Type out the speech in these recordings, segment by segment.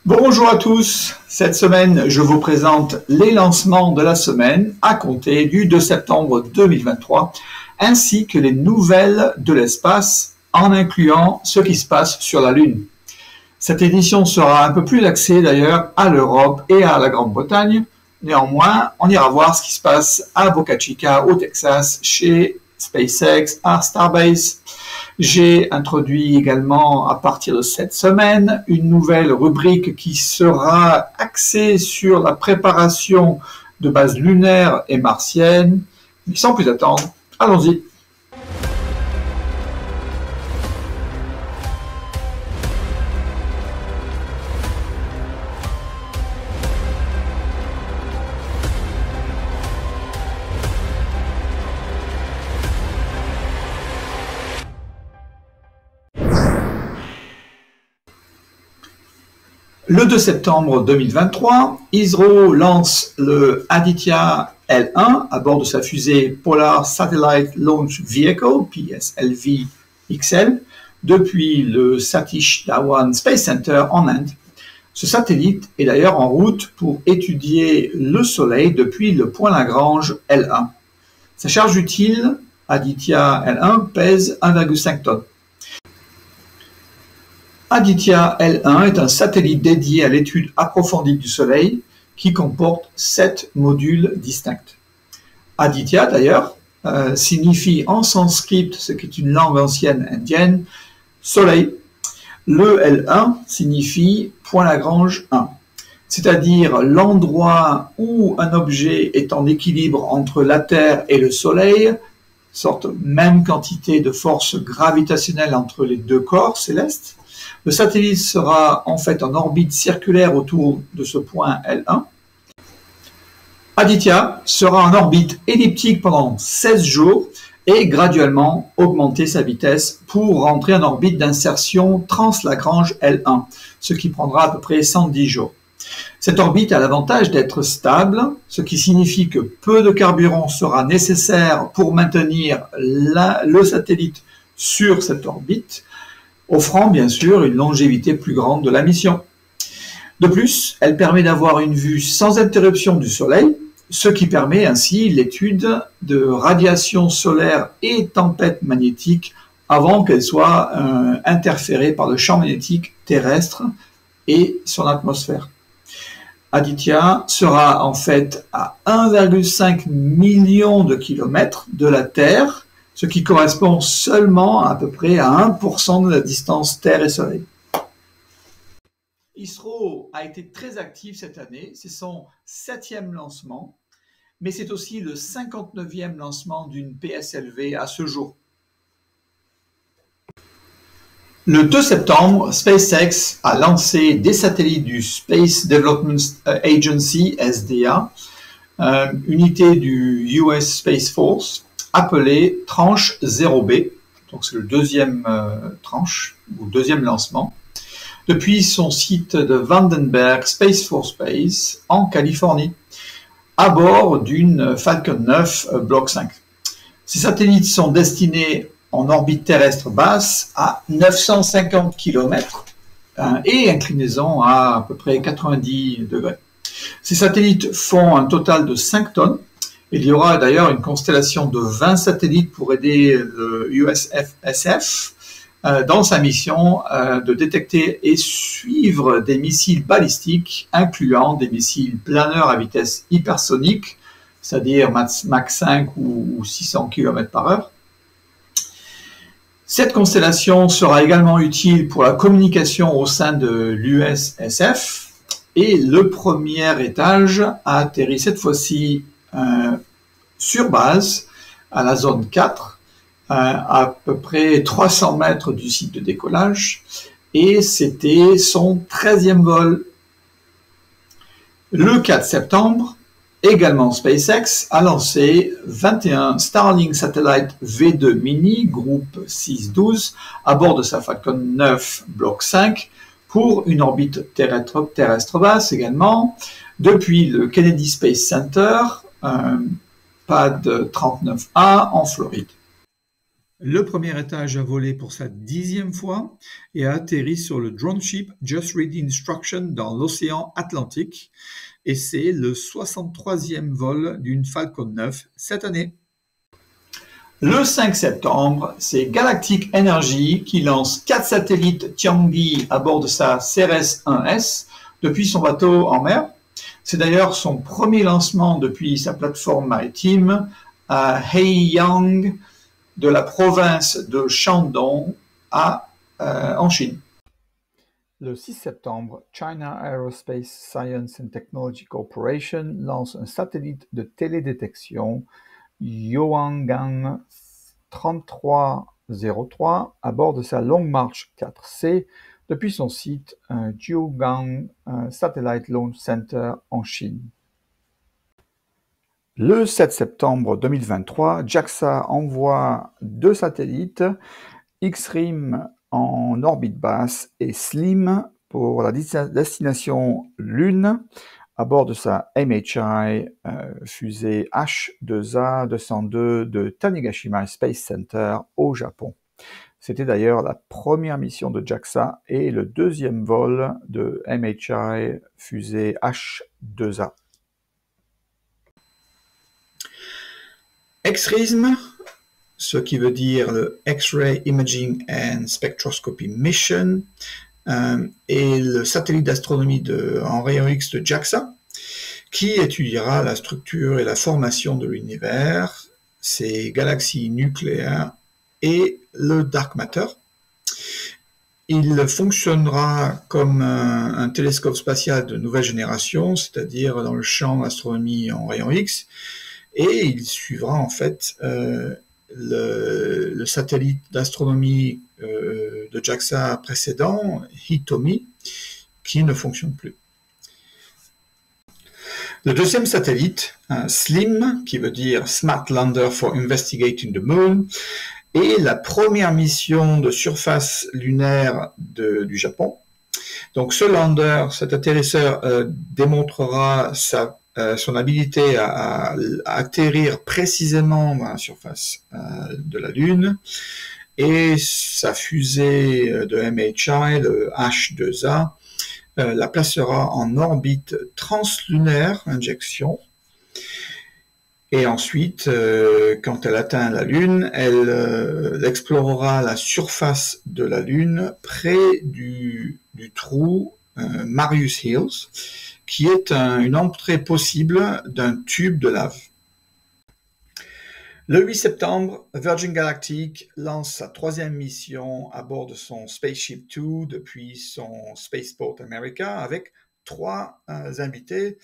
Bonjour à tous, cette semaine je vous présente les lancements de la semaine à compter du 2 septembre 2023 ainsi que les nouvelles de l'espace en incluant ce qui se passe sur la Lune. Cette édition sera un peu plus axée d'ailleurs à l'Europe et à la Grande-Bretagne. Néanmoins, on ira voir ce qui se passe à Boca Chica au Texas chez SpaceX à Starbase. J'ai introduit également à partir de cette semaine une nouvelle rubrique qui sera axée sur la préparation de bases lunaires et martiennes. Mais sans plus attendre, allons-y. Le 2 septembre 2023, ISRO lance le Aditya L1 à bord de sa fusée Polar Satellite Launch Vehicle, PSLV-XL, depuis le Satish Dhawan Space Center en Inde. Ce satellite est d'ailleurs en route pour étudier le Soleil depuis le point Lagrange L1. Sa charge utile, Aditya L1, pèse 1,5 tonnes. Aditya L1 est un satellite dédié à l'étude approfondie du Soleil qui comporte 7 modules distincts. Aditya, d'ailleurs, signifie en sanskrit, ce qui est une langue ancienne indienne, Soleil. Le L1 signifie point Lagrange 1, c'est-à-dire l'endroit où un objet est en équilibre entre la Terre et le Soleil, sorte même quantité de force gravitationnelle entre les deux corps célestes. Le satellite sera en fait en orbite circulaire autour de ce point L1. Aditya sera en orbite elliptique pendant 16 jours et graduellement augmenter sa vitesse pour rentrer en orbite d'insertion trans-Lagrange L1, ce qui prendra à peu près 110 jours. Cette orbite a l'avantage d'être stable, ce qui signifie que peu de carburant sera nécessaire pour maintenir le satellite sur cette orbite, offrant bien sûr une longévité plus grande de la mission. De plus, elle permet d'avoir une vue sans interruption du Soleil, ce qui permet ainsi l'étude de radiation solaire et tempêtes magnétiques avant qu'elles soient interférées par le champ magnétique terrestre et son atmosphère. Aditya sera en fait à 1,5 million de kilomètres de la Terre, ce qui correspond seulement à peu près à 1% de la distance Terre et Soleil. ISRO a été très actif cette année, c'est son 7e lancement, mais c'est aussi le 59e lancement d'une PSLV à ce jour. Le 2 septembre, SpaceX a lancé des satellites du Space Development Agency, SDA, unité du US Space Force, appelée Tranche 0B, donc c'est le deuxième tranche, ou deuxième lancement, depuis son site de Vandenberg Space Force Base en Californie, à bord d'une Falcon 9 Block 5. Ces satellites sont destinés en orbite terrestre basse à 950 km et inclinaison à peu près 90 degrés. Ces satellites font un total de 5 tonnes. Il y aura d'ailleurs une constellation de 20 satellites pour aider le USSF dans sa mission de détecter et suivre des missiles balistiques, incluant des missiles planeurs à vitesse hypersonique, c'est-à-dire Mach 5 ou 600 km/h. Cette constellation sera également utile pour la communication au sein de l'USSF et le premier étage a atterri cette fois-ci sur base à la zone 4, à peu près 300 mètres du site de décollage, et c'était son 13e vol. Le 4 septembre, également SpaceX a lancé 21 Starlink Satellite V2 Mini, groupe 612, à bord de sa Falcon 9 Block 5, pour une orbite terrestre basse également, depuis le Kennedy Space Center, PAD 39A en Floride. Le premier étage a volé pour sa 10e fois et a atterri sur le drone ship Just Read Instruction dans l'océan Atlantique. Et c'est le 63e vol d'une Falcon 9 cette année. Le 5 septembre, c'est Galactic Energy qui lance 4 satellites Tianyi à bord de sa Ceres-1S depuis son bateau en mer. C'est d'ailleurs son premier lancement depuis sa plateforme maritime à Heiyang de la province de Shandong en Chine. Le 6 septembre, China Aerospace Science and Technology Corporation lance un satellite de télédétection Yuangang 3303 à bord de sa Long March 4C depuis son site Jiugang Satellite Launch Center en Chine. Le 7 septembre 2023, JAXA envoie 2 satellites, X-RIM en orbite basse et SLIM pour la destination Lune à bord de sa MHI fusée H2A-202 de Tanegashima Space Center au Japon. C'était d'ailleurs la première mission de JAXA et le deuxième vol de MHI fusée H2A. X-RIM, ce qui veut dire le X-Ray Imaging and Spectroscopy Mission, et le satellite d'astronomie en rayon X de JAXA, qui étudiera la structure et la formation de l'univers, ses galaxies nucléaires et le dark matter. Il fonctionnera comme un télescope spatial de nouvelle génération, c'est-à-dire dans le champ d'astronomie en rayon X, et il suivra en fait le satellite d'astronomie de JAXA précédent, Hitomi, qui ne fonctionne plus. Le deuxième satellite, SLIM, qui veut dire Smart Lander for Investigating the Moon, est la première mission de surface lunaire du Japon. Donc ce lander, cet atterrisseur, démontrera son habilité à atterrir précisément dans la surface de la Lune, et sa fusée de MHI, le H2A, la placera en orbite translunaire, injection, et ensuite, quand elle atteint la Lune, elle explorera la surface de la Lune près du trou Marius Hills, qui est une entrée possible d'un tube de lave. Le 8 septembre, Virgin Galactic lance sa 3e mission à bord de son Spaceship Two depuis son Spaceport America avec 3 invités,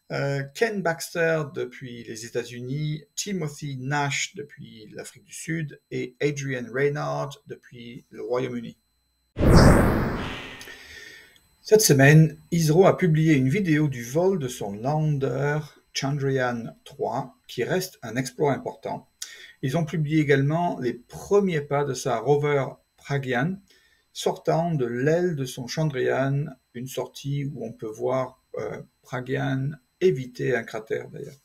Ken Baxter depuis les États-Unis, Timothy Nash depuis l'Afrique du Sud et Adrian Reynard depuis le Royaume-Uni. Cette semaine, ISRO a publié une vidéo du vol de son lander Chandrayaan-3, qui reste un exploit important. Ils ont publié également les premiers pas de sa rover Pragyan, sortant de l'aile de son Chandrayaan, une sortie où on peut voir Pragyan éviter un cratère d'ailleurs.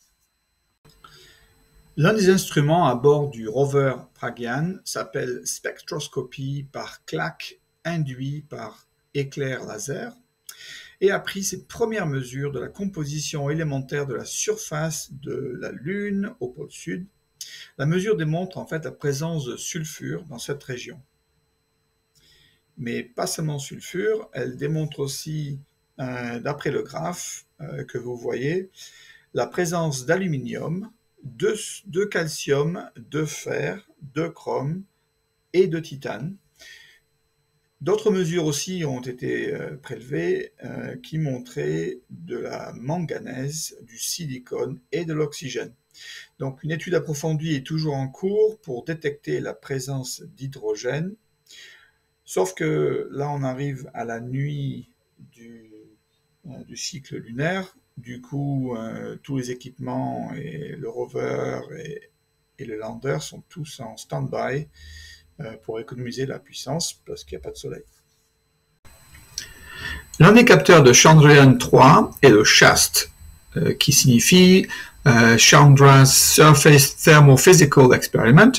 L'un des instruments à bord du rover Pragyan s'appelle spectroscopie par claque induit par éclair laser, et a pris ses premières mesures de la composition élémentaire de la surface de la Lune au pôle sud. La mesure démontre en fait la présence de sulfure dans cette région. Mais pas seulement sulfure, elle démontre aussi, d'après le graphe que vous voyez, la présence d'aluminium, de calcium, de fer, de chrome et de titane. D'autres mesures aussi ont été prélevées qui montraient de la manganèse, du silicone et de l'oxygène. Donc une étude approfondie est toujours en cours pour détecter la présence d'hydrogène, sauf que là on arrive à la nuit du cycle lunaire. Du coup, tous les équipements et le rover et le lander sont tous en stand-by pour économiser la puissance parce qu'il n'y a pas de soleil. L'un des capteurs de Chandrayaan-3 est le SHAST, qui signifie Chandra's Surface Thermophysical Experiment,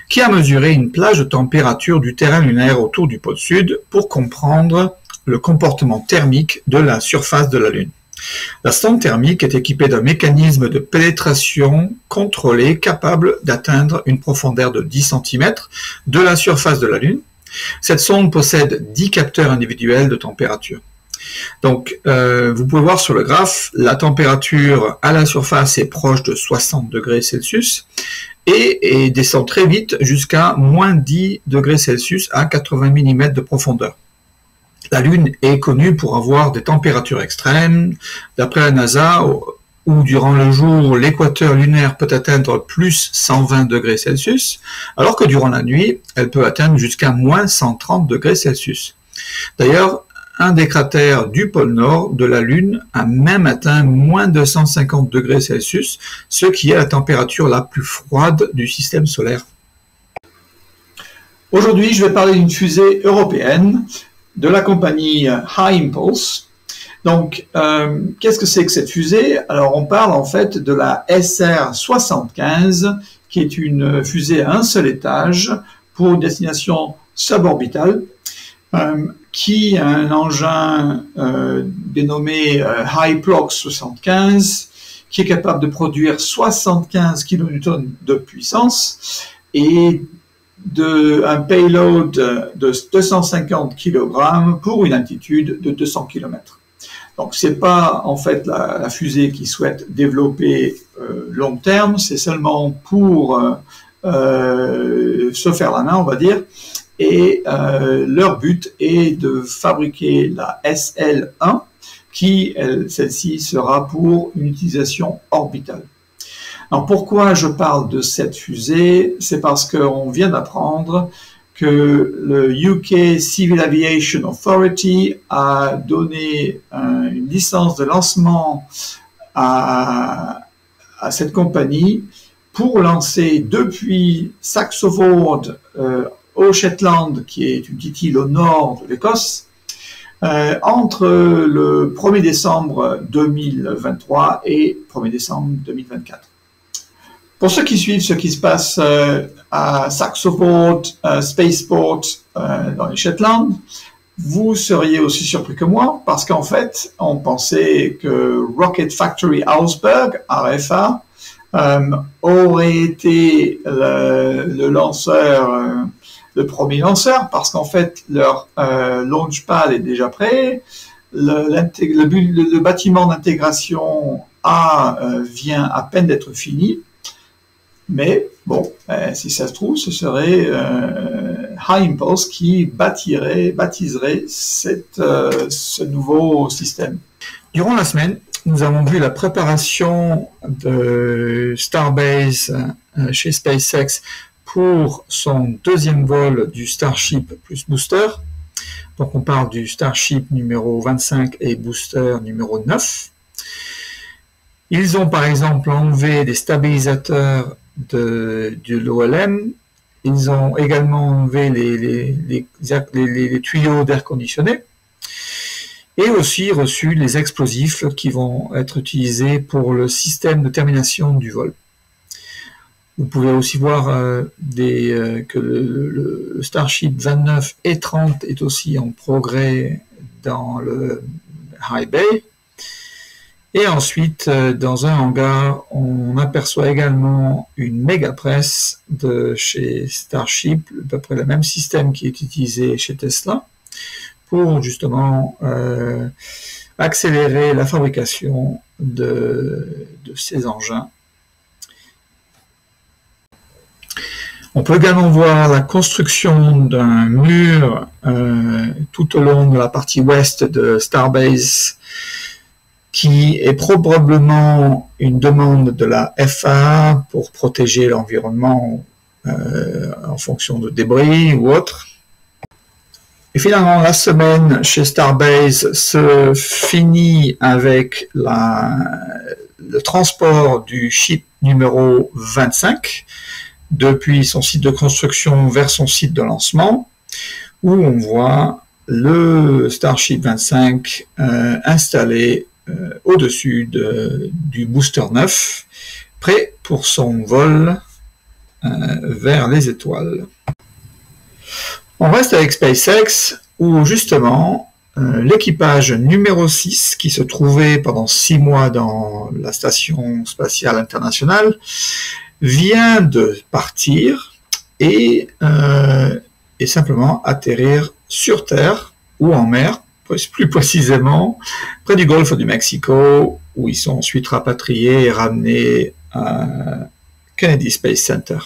qui a mesuré une plage de température du terrain lunaire autour du pôle sud pour comprendre le comportement thermique de la surface de la Lune. La sonde thermique est équipée d'un mécanisme de pénétration contrôlé capable d'atteindre une profondeur de 10 cm de la surface de la Lune. Cette sonde possède 10 capteurs individuels de température. Donc, vous pouvez voir sur le graphe, la température à la surface est proche de 60 degrés Celsius et descend très vite jusqu'à moins 10 degrés Celsius à 80 mm de profondeur. La Lune est connue pour avoir des températures extrêmes. D'après la NASA, où durant le jour, l'équateur lunaire peut atteindre plus 120 degrés Celsius, alors que durant la nuit, elle peut atteindre jusqu'à moins 130 degrés Celsius. D'ailleurs, un des cratères du pôle Nord de la Lune a même atteint moins 250 degrés Celsius, ce qui est la température la plus froide du système solaire. Aujourd'hui, je vais parler d'une fusée européenne de la compagnie High Impulse. Donc, qu'est-ce que c'est que cette fusée? Alors, on parle en fait de la SR-75, qui est une fusée à un seul étage pour une destination suborbitale, qui a un engin dénommé Hyplox 75, qui est capable de produire 75 kN de puissance et un payload de 250 kg pour une altitude de 200 km. Donc c'est pas en fait la fusée qui souhaite développer long terme, c'est seulement pour se faire la main, on va dire, et leur but est de fabriquer la SL1 qui, celle-ci, sera pour une utilisation orbitale. Alors pourquoi je parle de cette fusée? C'est parce qu'on vient d'apprendre que le UK Civil Aviation Authority a donné une licence de lancement à cette compagnie pour lancer depuis Saxo Voord au Shetland, qui est une petite île au nord de l'Écosse, entre le 1er décembre 2023 et 1er décembre 2024. Pour ceux qui suivent ce qui se passe à Saxo Voord Spaceport dans les Shetland, vous seriez aussi surpris que moi, parce qu'en fait, on pensait que Rocket Factory Augsburg, RFA, aurait été le lanceur, le premier lanceur, parce qu'en fait, leur launchpad est déjà prêt, le bâtiment d'intégration A vient à peine d'être fini, mais bon, si ça se trouve, ce serait High Impulse qui baptiserait ce nouveau système. Durant la semaine, nous avons vu la préparation de Starbase chez SpaceX pour son deuxième vol du Starship plus booster. Donc on parle du Starship numéro 25 et booster numéro 9. Ils ont par exemple enlevé des stabilisateurs de l'OLM. Ils ont également enlevé les tuyaux d'air conditionné et aussi reçu les explosifs qui vont être utilisés pour le système de termination du vol. Vous pouvez aussi voir que le Starship 29 et 30 est aussi en progrès dans le High Bay. Et ensuite, dans un hangar, on aperçoit également une méga presse de chez Starship, à peu près le même système qui est utilisé chez Tesla, pour justement accélérer la fabrication de ces engins. On peut également voir la construction d'un mur tout au long de la partie ouest de Starbase, qui est probablement une demande de la FAA pour protéger l'environnement en fonction de débris ou autre. Et finalement, la semaine chez Starbase se finit avec le transport du ship numéro 25 depuis son site de construction vers son site de lancement, où on voit le Starship 25 installé au-dessus du booster 9, prêt pour son vol vers les étoiles. On reste avec SpaceX, où justement l'équipage numéro 6, qui se trouvait pendant 6 mois dans la Station spatiale internationale, vient de partir et simplement atterrir sur Terre ou en mer, plus précisément près du golfe du Mexico, où ils sont ensuite rapatriés et ramenés à Kennedy Space Center.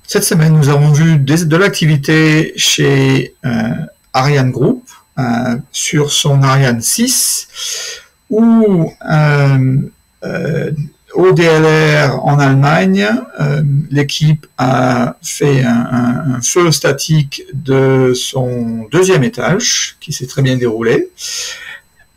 Cette semaine, nous avons vu de l'activité chez Ariane Group sur son Ariane 6, où au DLR en Allemagne, l'équipe a fait un feu statique de son 2e étage, qui s'est très bien déroulé.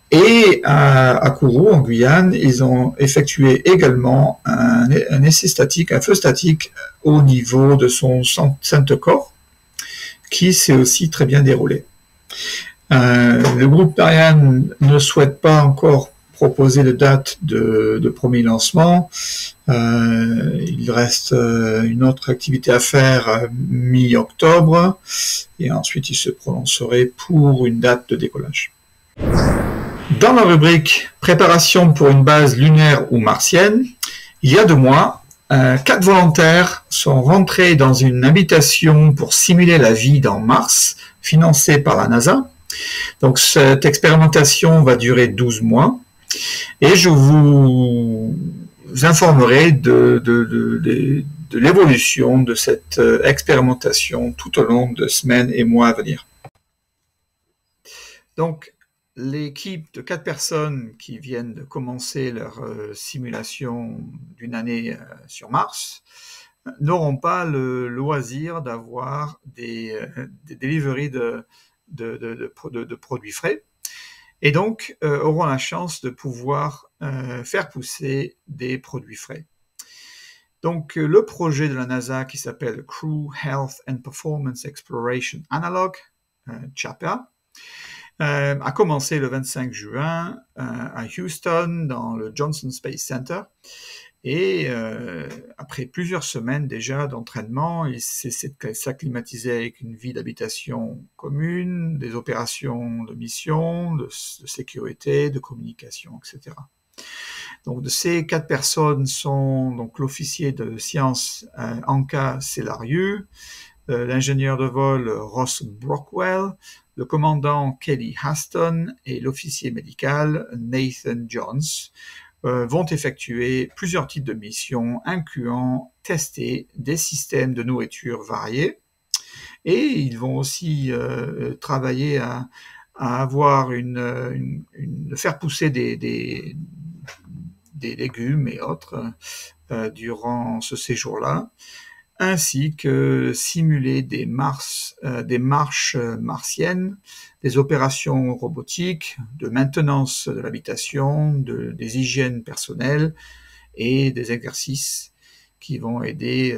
Et à Kourou, en Guyane, ils ont effectué également un essai statique, un feu statique au niveau de son centre-corps, qui s'est aussi très bien déroulé. Le groupe d'Ariane ne souhaite pas encore proposer de date de premier lancement. Il reste une autre activité à faire mi-octobre, et ensuite il se prononcerait pour une date de décollage. Dans la rubrique « Préparation pour une base lunaire ou martienne », il y a 2 mois, 4 volontaires sont rentrés dans une habitation pour simuler la vie dans Mars, financée par la NASA. Donc cette expérimentation va durer 12 mois, et je vous informerai de l'évolution de cette expérimentation tout au long de semaines et mois à venir. Donc, l'équipe de 4 personnes qui viennent de commencer leur simulation d'une année sur Mars n'auront pas le loisir d'avoir des deliveries de produits frais, et donc auront la chance de pouvoir faire pousser des produits frais. Donc le projet de la NASA qui s'appelle Crew Health and Performance Exploration Analog, CHAPA, a commencé le 25 juin à Houston dans le Johnson Space Center, et après plusieurs semaines déjà d'entraînement, il s'est s'acclimatisé avec une vie d'habitation commune, des opérations de mission, de sécurité, de communication, etc. Donc de ces 4 personnes sont donc l'officier de sciences Anka Selariu, l'ingénieur de vol Ross Brockwell, le commandant Kelly Haston et l'officier médical Nathan Jones vont effectuer plusieurs types de missions, incluant tester des systèmes de nourriture variés, et ils vont aussi travailler à avoir faire pousser des légumes et autres durant ce séjour-là, ainsi que simuler des marches martiennes, des opérations robotiques, de maintenance de l'habitation, des hygiènes personnelles et des exercices qui vont aider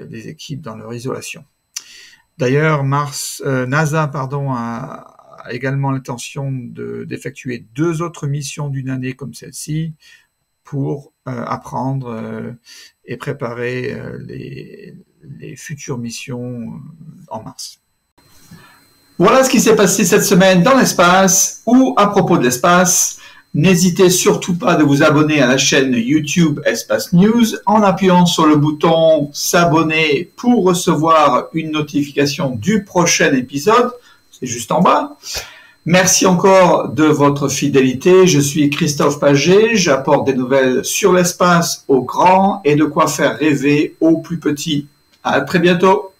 les équipes dans leur isolation. D'ailleurs, NASA a également l'intention d'effectuer 2 autres missions d'une année comme celle-ci pour apprendre et préparer les futures missions en Mars. Voilà ce qui s'est passé cette semaine dans l'espace ou à propos de l'espace. N'hésitez surtout pas de vous abonner à la chaîne YouTube Espace News en appuyant sur le bouton s'abonner pour recevoir une notification du prochain épisode. C'est juste en bas. Merci encore de votre fidélité. Je suis Christophe Paget. J'apporte des nouvelles sur l'espace aux grands et de quoi faire rêver aux plus petits. À très bientôt.